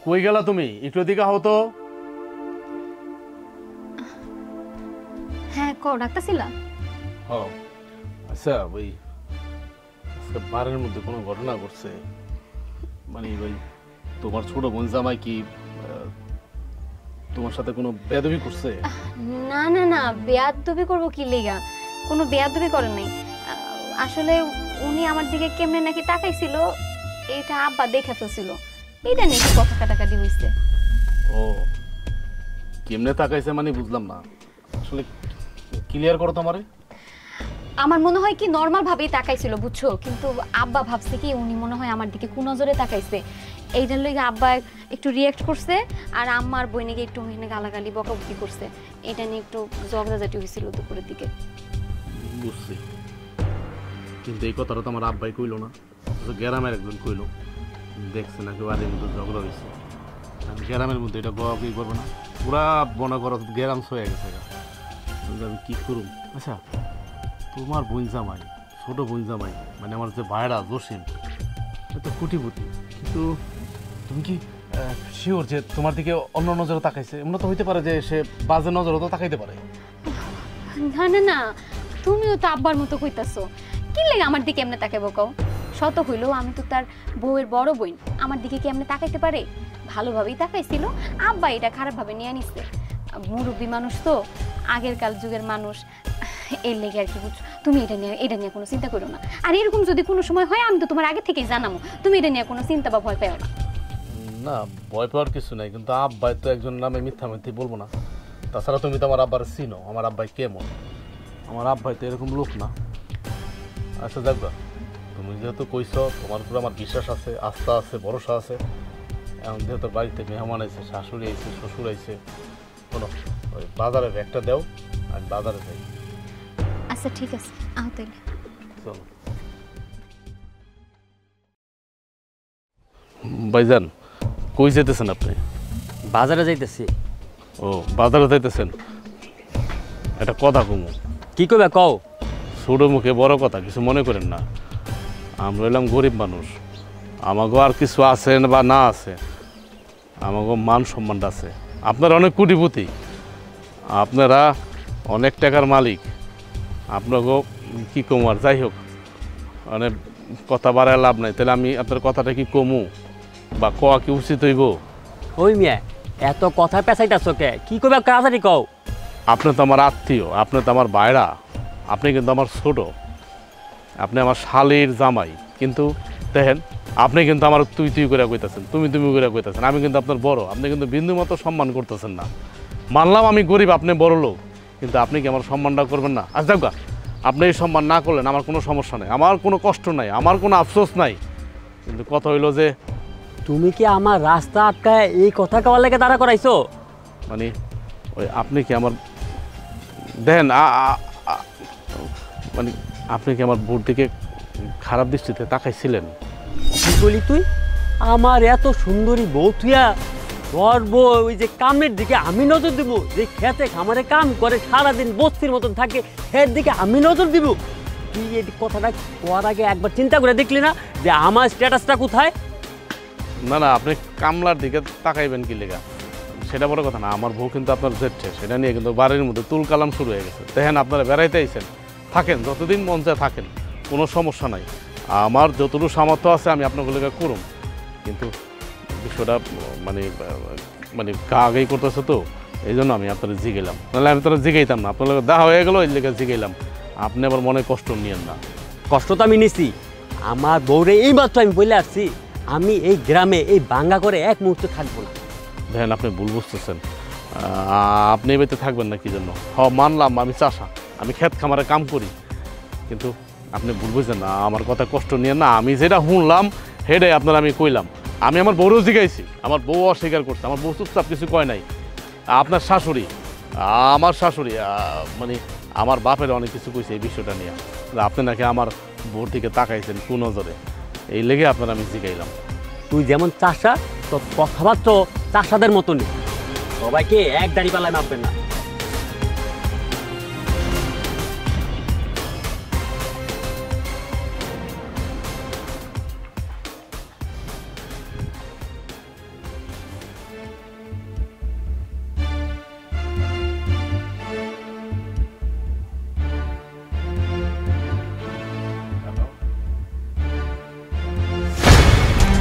কই গেলা তুমি? একটু এদিকে হও তো। হ্যাঁ কও, ডাক্তারছিলা? আচ্ছা, ওই আজকে বারের মধ্যে কোনো ঘটনা ঘটছে, মানে ভাই তোমার ছোট বোন জামাই কি তোমার সাথে কোনো বেয়াদবি করছে? না না না, বেয়াদবি করবো কি লেগা, কোনো বেয়াদবি করেন নাই। আসলে উনি আমার দিকে কেমনে নাকি তাকাইছিল, এটা আব্বা দেখে ফেলছিল, এটা নিয়ে একটু কথা কাটাকাটি হয়েছে। ও, কেমনে তাকাইছে মানে বুঝলাম না, আসলে ক্লিয়ার করো তোমারে। আমার মনে হয় কি নরমাল ভাবেই তাকাইছিল বুঝছো, কিন্তু আব্বা ভাবছে কি উনি মনে হয় আমার দিকে কোন নজরে তাকাইছে, এইটার লইগে আব্বা একটু রিয়াক্ট করছে, আর আম্মার বইনেকে একটু গালাগালি বকাবকি করছে, এটা নিয়ে একটু ঝগড়াঝাটি হয়েছিল দুপুরের দিকে। বুঝছি, কিন্তু এই কথাটা তো আমার আব্বাই কইলো না, গ্রামের একজন কইলো, দেখছে নাকি বাড়ির মধ্যে ঝগড়া হয়েছে, গ্রামের মধ্যে এটা বকাবকি করবে না, পুরা মনে করো গ্রাম হয়ে গেছে, আমি কি করুম। আচ্ছা, তোমার বোন জামাই, ছোট বোন জামাই, মানে আমার যে ভাইরা জসিম, তো কুটিপুটি, কিন্তু তুমি কি শিওর যে তোমার দিকে অন্য নজরে তাকাইছে? এমন তো হইতে পারে যে সে বাজে নজরে তো তাকাইতে পারে। না না না, তুমিও তো আব্বার মতো কইতাছো, কি লাগে আমার দিকে এমনি তাকাইবো কও? শত হইলেও আমি তো তার বউয়ের বড় বোন, আমার দিকে কি এমনি তাকাইতে পারে? ভালোভাবেই তাকাইছিল, আব্বা এটা খারাপভাবে নিয়ে নিচ্ছে, মুরব্বী মানুষ তো, আগের কাল যুগের মানুষ, এর লেগে আর কি বুঝছো। তুমি এটা নিয়ে কোনো চিন্তা করো না, আর এরকম যদি কোনো সময় হয় আমি তো তোমার আগে থেকেই জানাবো, তুমি এটা নিয়ে কোনো চিন্তা বা ভয় পেও না। না, ভয় পাওয়ার কিছু নাই, কিন্তু আব্বাই তো একজন নামে মিথ্যা মিথ্যি বলবো না। তাছাড়া তুমি তো আমার আব্বার চিনো, আমার আব্বাই কেমন, আমার আব্বাই তো এরকম লোক না। আচ্ছা যাকবা, তুমি যেহেতু কইছো, তোমার উপর আমার বিশ্বাস আছে, আস্থা আছে, ভরসা আছে, এখন যেহেতু বাড়িতে মেহমান আইছে, শাশুড়ি আইছে, শ্বশুর আইছে, শোনো ওই বাজারে ব্যাগটা দাও, আমি বাজারে যাই, আচ্ছা ঠিক আছে, আহ তাইলে। চলো ভাইজান, কই যেতেছেন আপনি? বাজারে যাইতেছি। ও বাজারে যাইতেছেন, একটা কথা কমু। কি কইবা কও? ছোট মুখে বড় কথা, কিছু মনে করেন না। আমরা হইলাম গরিব মানুষ, আমাগো আর কিছু আছে বা না আছে, আমাগো মান সম্মানটা আছে। আপনারা অনেক কোটিপতি, আপনারা অনেক টাকার মালিক, আপনাগো কি কমু আর যাই হোক, মানে কথা বাড়ায় লাভ নাই। তাহলে আমি আপনার কথাটা কি কমু বা কওয়া কি উচিত হইব? ওই মিয়া এত কথা পেঁচাইতাছ কে? কি কইবা তাড়াতাড়ি কও। আপনি তো আমার আত্মীয়, আপনি তো আমার ভাইরা, আপনি কিন্তু আমার ছোট, আপনি আমার শালির জামাই। কিন্তু দেখেন, আপনি কিন্তু আমার তুই তুই করে কইতাছেন, তুমি তুমি করে কইতাছেন। আমি কিন্তু আপনার বড়, আপনি কিন্তু বিন্দু মতো সম্মান করতেছেন না। মানলাম আমি গরিব, আপনি বড় লোক, কিন্তু আপনি কি আমার সম্মানটা করবেন না? আজ যাও গা, আপনি এই সম্মান না করলেন আমার কোনো সমস্যা নেই, আমার কোনো কষ্ট নাই, আমার কোনো আফসোস নাই। কিন্তু কথা হইলো যে তুমি কি আমার রাস্তা আটকায় এই কথা কওয়ার লেগে দাঁড়া করাইছো? মানে ওই আপনি কি আমার দেখেন মানে আপনি কি আমার বোর দিকে খারাপ দৃষ্টিতে তাকাইছিলেন? কি বলি তুই? আমার এত সুন্দরী বউ তুইয়া তোর বউ ওই যে কামের দিকে আমি নজর দিব? যে খেতে খামারে কাম করে সারাদিন বস্তির মতন থাকে, এর দিকে আমি নজর দিব? তুই এই কথাটা কোয়ার আগে একবার চিন্তা করে দেখলি না যে আমার স্ট্যাটাসটা কোথায়? না না, আপনি কামলার দিকে তাকাইবেন কি লেগা সেটা বড় কথা না। আমার বউ কিন্তু আপনার জেঠছে, সেটা নিয়ে কিন্তু বাড়ির মধ্যে তুল কালাম শুরু হয়ে গেছে। দেখেন, আপনারা বেড়াইতে আইছেন, থাকেন, যতদিন মন চায় থাকেন, কোনো সমস্যা নাই। আমার যতটুকু সামর্থ্য আছে আমি আপনাগুলোকে করুম, কিন্তু বিষয়টা মানে মানে গা আগেই করতেছে তো, এই জন্য আমি আপনারা জিগাইলাম। নাহলে আমি তোরা জিগাইতাম না, আপনার দেখা হয়ে গেলো এই লেগে জিগাইলাম। আপনি আবার মনে কষ্ট নিয়েন না। কষ্ট তো আমি নিছি, আমার বউরে এই মাত্র আমি বলে আসছি আমি এই গ্রামে এই বাঙ্গা করে এক মুহূর্তে থাকবো না। দেখেন, আপনি ভুল বুঝতেছেন, আপনি এই বাড়িতে থাকবেন না কি জন্য? মানলাম আমি চাষা, আমি ক্ষেত খামারে কাম করি, কিন্তু আপনি ভুল বুঝছেন না, আমার কথা কষ্ট নিয়ে না। আমি যেটা শুনলাম সেটাই আপনার আমি কইলাম। আমি আমার বউরেও জিগাইছি, আমার বউ অস্বীকার করছে, আমার বউ চুপচাপ কিছু কয় নাই। আপনার শাশুড়ি, আমার শাশুড়ি মানে আমার বাপের অনেক কিছু কইছে এই বিষয়টা নিয়ে, আপনি নাকি আমার বউর দিকে তাকাইছেন কোন নজরে, এই লেগে আপনার আমি জিগাইলাম। তুই যেমন চাষা, তোর কথাবার্তা চাষাদের মতনই, সবাইকে এক দাড়ি পাল্লায় মাপবেন না।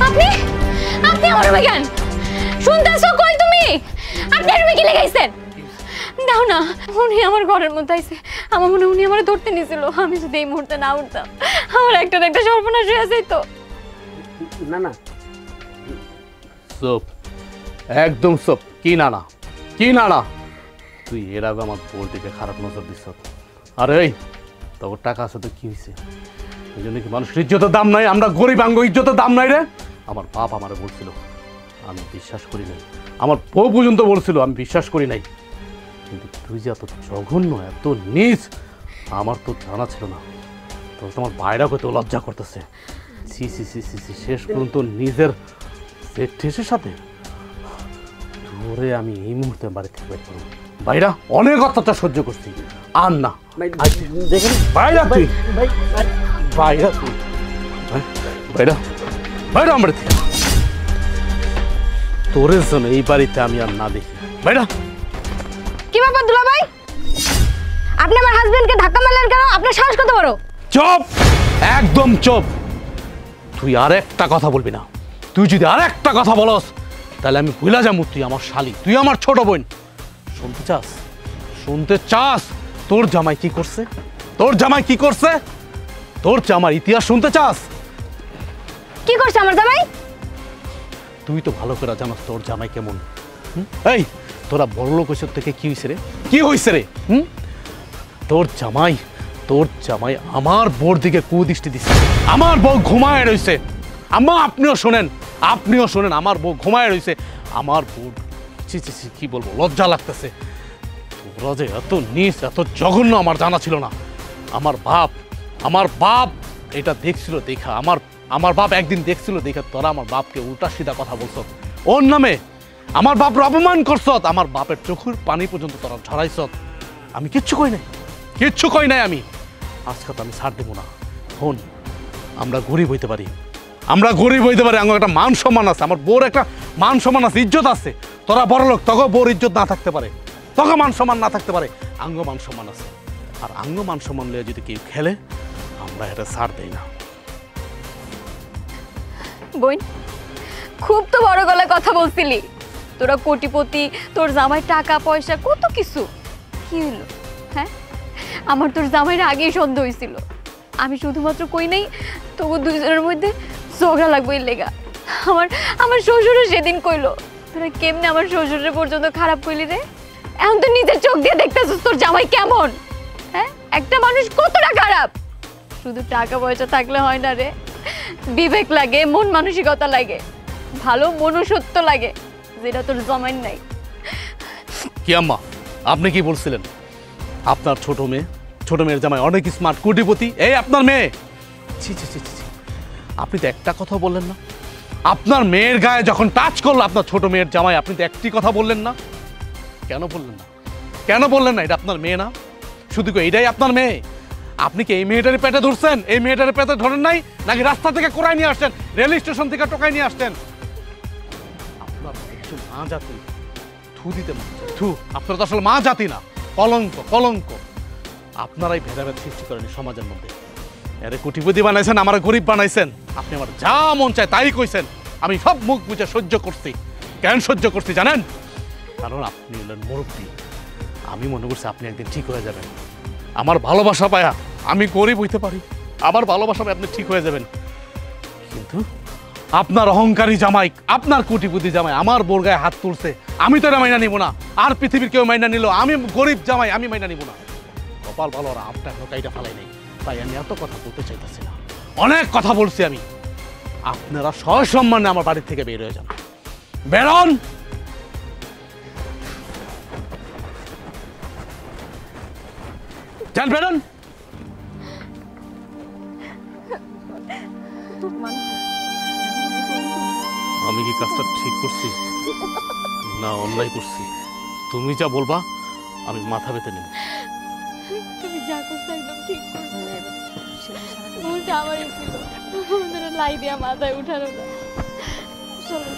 আপনি আপনি আমার রুমে কেন? শুনতেছো? কই তুমি? আপনি রুমে কি লাগাইছেন? দাও না, উনি আমার ঘরের মধ্যে আইছে, আমার মনে উনি আমার ধরতে নিয়েছিল। আমি যদি এই মুহূর্তে না উঠতাম, আমার একটা সর্বনাশ হয়ে যেত। না না, চুপ, একদম চুপ। কি না না, কি না না, তুই এর আগে আমার বউর দিকে খারাপ নজর দিস। আরে এই তোর টাকা আছে তো কি হয়েছে? এই জন্য কি মানুষের ইজ্জতের দাম নাই? আমরা গরিব, আঙ্গ ইজ্জতের দাম নাই রে? আমার বাপ আমারে বলছিল, আমি বিশ্বাস করি নাই। আমার বউ পর্যন্ত বলছিল, আমি বিশ্বাস করি নাই। কিন্তু তুই যে এত জঘন্য, এত নীচ, আমার তো জানা ছিল না। তো তোমার ভাইরা কত লজ্জা করতেছে। সি সি সি সি সি, শেষ পর্যন্ত নিজের ঠেসের সাথে ধরে আমি এই মুহূর্তে বাড়ি থেকে বের করবো। ভাইরা অনেক অত্যাচার সহ্য করছি, আর না। দেখেন ভাইরা তুই, ভাইরা তুই, ভাইরা ভাইরা আমার থেকে তোরের জন্য এই বাড়িতে আমি আর না দেখি। ভাইরা কি ব্যাপার দুলা ভাই? আপনি আমার হাজবেন্ডকে ধাক্কা মারলেন কেন? আপনার সাহস কত বড়? চুপ, একদম চুপ। তুই আর একটা কথা বলবি না। তুই যদি আর একটা কথা বলস তাহলে আমি ভুলা যাবো তুই আমার শালি, তুই আমার ছোট বোন। শুনতে চাস? শুনতে চাস তোর জামাই কি করছে? তোর জামাই কি করছে? তোর জামাই ইতিহাস শুনতে চাস? কি করছে আমার জামাই? তুই তো ভালো করে জানাস তোর জামাই কেমন। এই তোরা বড় লোক হইছে থেকে কি হয়েছে রে? কি হয়েছে রে? তোর জামাই আমার বউর দিকে কুদৃষ্টি দিচ্ছে। আমার বউ ঘুমায় রয়েছে। আপনিও শোনেন, আমার বউ ঘুমায় রয়েছে। আমার বউ ছি ছি ছি, কি বলবো, লজ্জা লাগতেছে। তোরা যে এত নীচ, এত জঘন্য আমার জানা ছিল না। আমার বাপ এটা দেখছিল দেখা, আমার বাপ একদিন দেখছিল দেখা তোরা আমার বাপকে উল্টা সিধা কথা বলছ, ওর নামে আমার বাপর অপমান করছ, আমার বাপের চোখের পানি পর্যন্ত তোরা ঝরাইছ। আমি কিচ্ছু কই নাই আমি। আজকে তো আমি ছাড় দেবো না। হন, আমরা গরিব হইতে পারি, আমার একটা মান সম্মান আছে, আমার বউর একটা মান সম্মান আছে, ইজ্জত আছে। তোরা বড় লোক, তোকে বউর ইজ্জত না থাকতে পারে, তোকে মান সম্মান না থাকতে পারে, আঙ্গ মান সম্মান আছে। আর আঙ্গ মান সম্মান লিয়ে যদি কেউ খেলে, আমরা এটা ছাড় দেই না। বোন, খুব তো বড় গলায় কথা বলছিলি, তোরা কোটিপতি, তোর জামাই টাকা পয়সা কত কিছু, কি হলো? হ্যাঁ, আমার তোর জামাইয়ের আগেই সন্দেহ হয়েছিল। আমি শুধুমাত্র কই নাই তোকে দুজনের মধ্যে ঝগড়া লাগবে এর লেগা। আমার শ্বশুরও সেদিন কইলো, তোরা কেমনে আমার শ্বশুরের পর্যন্ত খারাপ কইলি রে? এখন তো নিজের চোখ দিয়ে দেখতেছিস তোর জামাই কেমন। হ্যাঁ, একটা মানুষ কতটা খারাপ। শুধু টাকা পয়সা থাকলে হয় না রে, বিবেক লাগে, মন মানসিকতা লাগে, ভালো মনুষ্যত্ব লাগে, যেটা তোর জামাই নাই। কি আম্মা, আপনি কি বলছিলেন? আপনার ছোট মেয়ের জামাই অনেক স্মার্ট, কোটিপতি, এই আপনার মেয়ে। ছি ছি ছি ছি, আপনি তো একটা কথা বললেন না। আপনার মেয়ের গায়ে যখন টাচ করলো আপনার ছোট মেয়ের জামাই, আপনি তো একটি কথা বললেন না। কেন বললেন না? এটা আপনার মেয়ে না? শুধু কি এটাই আপনার মেয়ে? আপনি কি এই মেয়েটার পেটে ধরছেন? এই মেয়েটার পেটে ধরেন নাই, নাকি রাস্তা থেকে কোরাই নিয়ে আসছেন, রেল স্টেশন থেকে টোকাই নিয়ে আসছেন? আপনার একটু মা জাতি, থু দিতে থু, আপনারা তো আসলে মা জাতি না, কলঙ্ক। আপনারাই ভেদাভেদ সৃষ্টি করেন সমাজের মধ্যে। আরে কোটিপতি বানাইছেন, আমার গরিব বানাইছেন। আপনি আমার যা মন চায় তাই কইছেন, আমি সব মুখ বুঝে সহ্য করছি। কেন সহ্য করছি জানেন? কারণ আপনি হলেন মুরব্বী। আমি মনে করছি আপনি একদিন ঠিক হয়ে যাবেন। আমার ভালোবাসা পায়া আমি গরিব হইতে পারি, আবার ভালোবাসা পায় আপনি ঠিক হয়ে যাবেন। কিন্তু আপনার অহংকারী জামাই, আপনার কোটিপতি জামাই আমার বোর গায়ে হাত তুলছে, আমি তো এটা মাইনা নিব না। আর পৃথিবীর কেউ মাইনা নিল, আমি গরিব জামাই, আমি মাইনা নিব না। কপাল ভালো, আর আপনার কাইটা ফালাই নাই, তাই আমি এত কথা বলতে চাইতেছি না। অনেক কথা বলছি আমি। আপনারা সসম্মানে আমার বাড়ির থেকে বের হয়ে যান, বেরোন। যান, বেরোন। আমি কি কাজটা ঠিক করছি না অন্যায় করছি? তুমি যা বলবা আমি মাথা পেতে নেব। তুমি যা করছো একদম ঠিক করছো। ভুলটা আমারই ছিল, লাই দিয়া মাথায় উঠানো না। চলো।